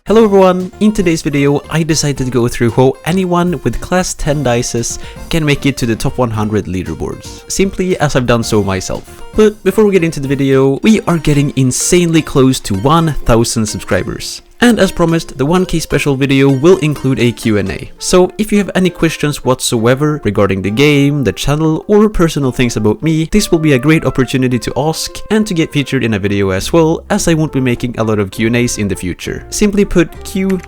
Hello everyone, in today's video I decided to go through how anyone with class 10 dices can make it to the top 100 leaderboards, simply as I've done so myself. But before we get into the video, we are getting insanely close to 1000 subscribers. And as promised, the 1K special video will include a Q&A. So if you have any questions whatsoever regarding the game, the channel, or personal things about me, this will be a great opportunity to ask and to get featured in a video as well, as I won't be making a lot of Q&As in the future. Simply put Q,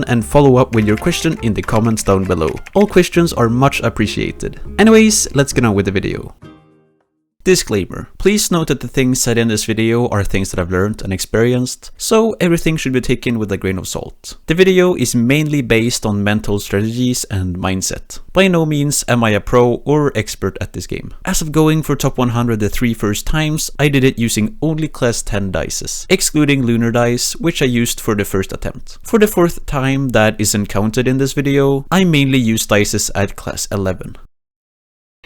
and follow up with your question in the comments down below. All questions are much appreciated. Anyways, let's get on with the video. Disclaimer. Please note that the things said in this video are things that I've learned and experienced, so everything should be taken with a grain of salt. The video is mainly based on mental strategies and mindset. By no means am I a pro or expert at this game. As of going for top 100 the 3 first times, I did it using only class 10 dices, excluding lunar dice, which I used for the first attempt. For the 4th time that isn't counted in this video, I mainly used dices at class 11.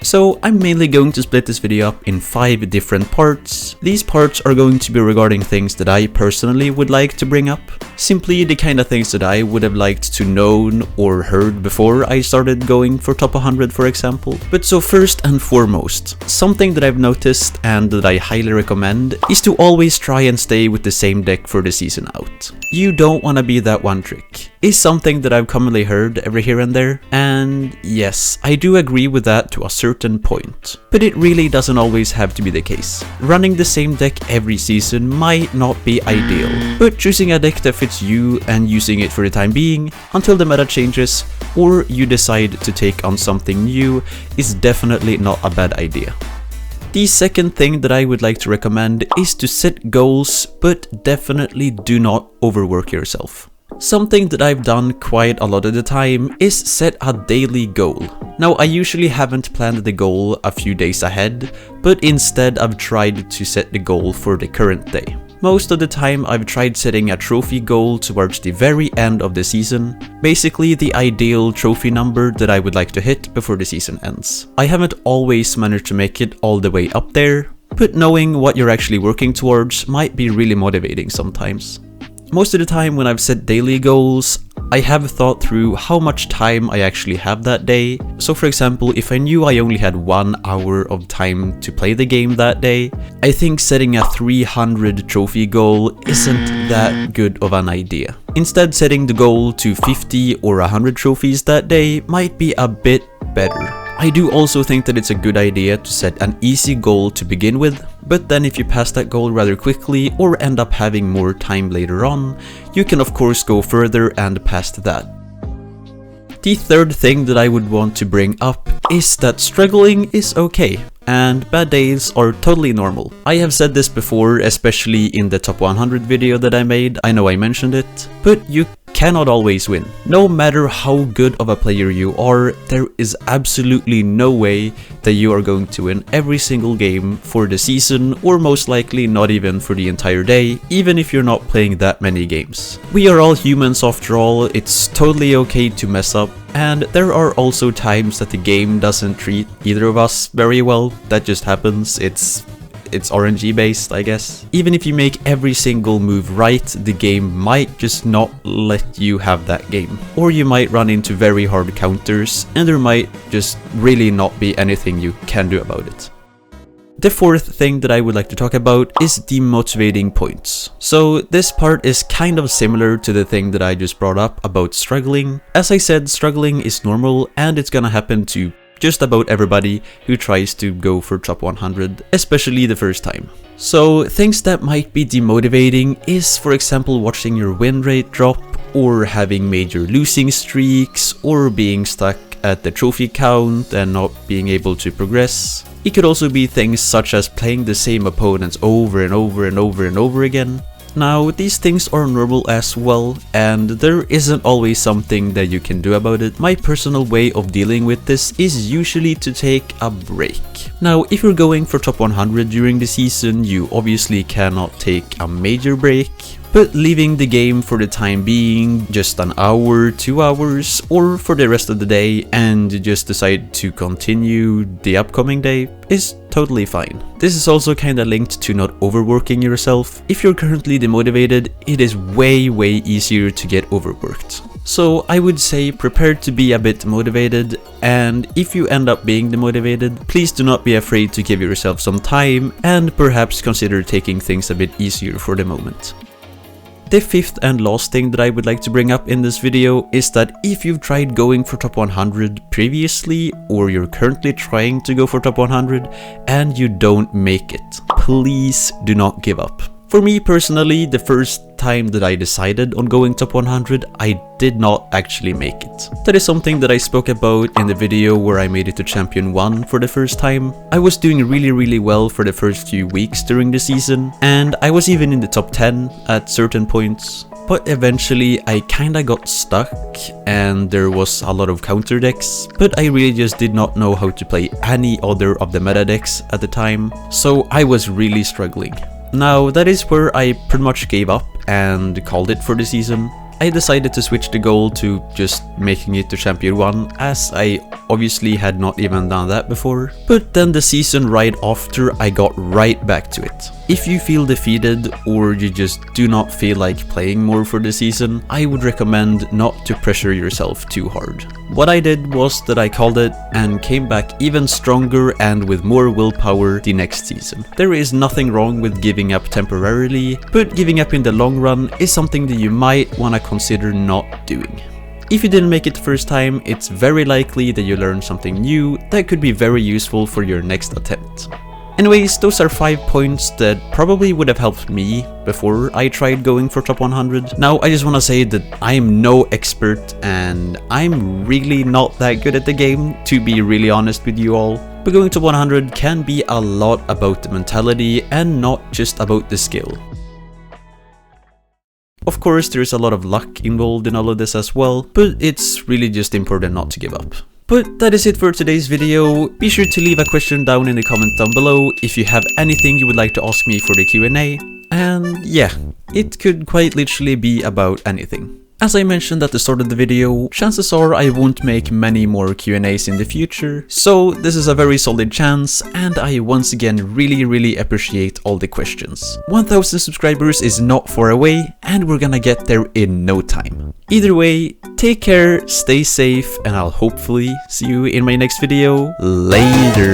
So I'm mainly going to split this video up in 5 different parts. These parts are going to be regarding things that I personally would like to bring up. Simply the kind of things that I would have liked to known or heard before I started going for top 100, for example. But so first and foremost, something that I've noticed and that I highly recommend is to always try and stay with the same deck for the season out. You don't want to be that one trick. Is something that I've commonly heard every here and there, and yes, I do agree with that to a certain point, but it really doesn't always have to be the case. Running the same deck every season might not be ideal, but choosing a deck that fits you and using it for the time being until the meta changes or you decide to take on something new is definitely not a bad idea. The second thing that I would like to recommend is to set goals, but definitely do not overwork yourself. Something that I've done quite a lot of the time is set a daily goal. Now, I usually haven't planned the goal a few days ahead, but instead I've tried to set the goal for the current day. Most of the time I've tried setting a trophy goal towards the very end of the season, basically the ideal trophy number that I would like to hit before the season ends. I haven't always managed to make it all the way up there, but knowing what you're actually working towards might be really motivating sometimes. Most of the time when I've set daily goals, I have thought through how much time I actually have that day. So for example, if I knew I only had 1 hour of time to play the game that day, I think setting a 300 trophy goal isn't that good of an idea. Instead, setting the goal to 50 or 100 trophies that day might be a bit better. I do also think that it's a good idea to set an easy goal to begin with, but then if you pass that goal rather quickly or end up having more time later on, you can of course go further and past that. The third thing that I would want to bring up is that struggling is okay, and bad days are totally normal. I have said this before, especially in the top 100 video that I made. I know I mentioned it, but you cannot always win. No matter how good of a player you are, there is absolutely no way that you are going to win every single game for the season, or most likely not even for the entire day, even if you're not playing that many games. We are all humans after all, it's totally okay to mess up, and there are also times that the game doesn't treat either of us very well. That just happens. It's RNG based, I guess. Even if you make every single move right, the game might just not let you have that game. Or you might run into very hard counters, and there might just really not be anything you can do about it. The fourth thing that I would like to talk about is demotivating points. So this part is kind of similar to the thing that I just brought up about struggling. As I said, struggling is normal and it's gonna happen to just about everybody who tries to go for top 100, especially the first time. So things that might be demotivating is, for example, watching your win rate drop, or having major losing streaks, or being stuck at the trophy count and not being able to progress. It could also be things such as playing the same opponents over and over and over and over again. Now, these things are normal as well, and there isn't always something that you can do about it. My personal way of dealing with this is usually to take a break. Now, if you're going for top 100 during the season, you obviously cannot take a major break, but leaving the game for the time being, just an hour, 2 hours, or for the rest of the day, and just decide to continue the upcoming day is totally fine. This is also kinda linked to not overworking yourself. If you're currently demotivated, it is way easier to get overworked. So I would say prepare to be a bit motivated, and if you end up being demotivated, please do not be afraid to give yourself some time and perhaps consider taking things a bit easier for the moment. The fifth and last thing that I would like to bring up in this video is that if you've tried going for top 100 previously, or you're currently trying to go for top 100 and you don't make it, please do not give up. For me personally, the first time that I decided on going top 100, I did not actually make it. That is something that I spoke about in the video where I made it to Champion 1 for the first time. I was doing really well for the first few weeks during the season, and I was even in the top 10 at certain points. But eventually I kinda got stuck and there was a lot of counter decks, but I really just did not know how to play any other of the meta decks at the time, so I was really struggling. Now that is where I pretty much gave up and called it for the season. I decided to switch the goal to just making it to Champion 1, as I obviously had not even done that before. But then the season right after, I got right back to it. If you feel defeated or you just do not feel like playing more for the season, I would recommend not to pressure yourself too hard. What I did was that I called it and came back even stronger and with more willpower the next season. There is nothing wrong with giving up temporarily, but giving up in the long run is something that you might want to consider not doing. If you didn't make it the first time, it's very likely that you learned something new that could be very useful for your next attempt. Anyways, those are 5 points that probably would have helped me before I tried going for top 100. Now, I just want to say that I am no expert and I'm really not that good at the game, to be really honest with you all. But going to 100 can be a lot about the mentality and not just about the skill. Of course, there is a lot of luck involved in all of this as well, but it's really just important not to give up. But that is it for today's video. Be sure to leave a question down in the comments down below if you have anything you would like to ask me for the Q&A. And yeah, it could quite literally be about anything. As I mentioned at the start of the video, chances are I won't make many more Q&As in the future, so this is a very solid chance, and I once again really appreciate all the questions. 1000 subscribers is not far away, and we're gonna get there in no time. Either way, take care, stay safe, and I'll hopefully see you in my next video. Later!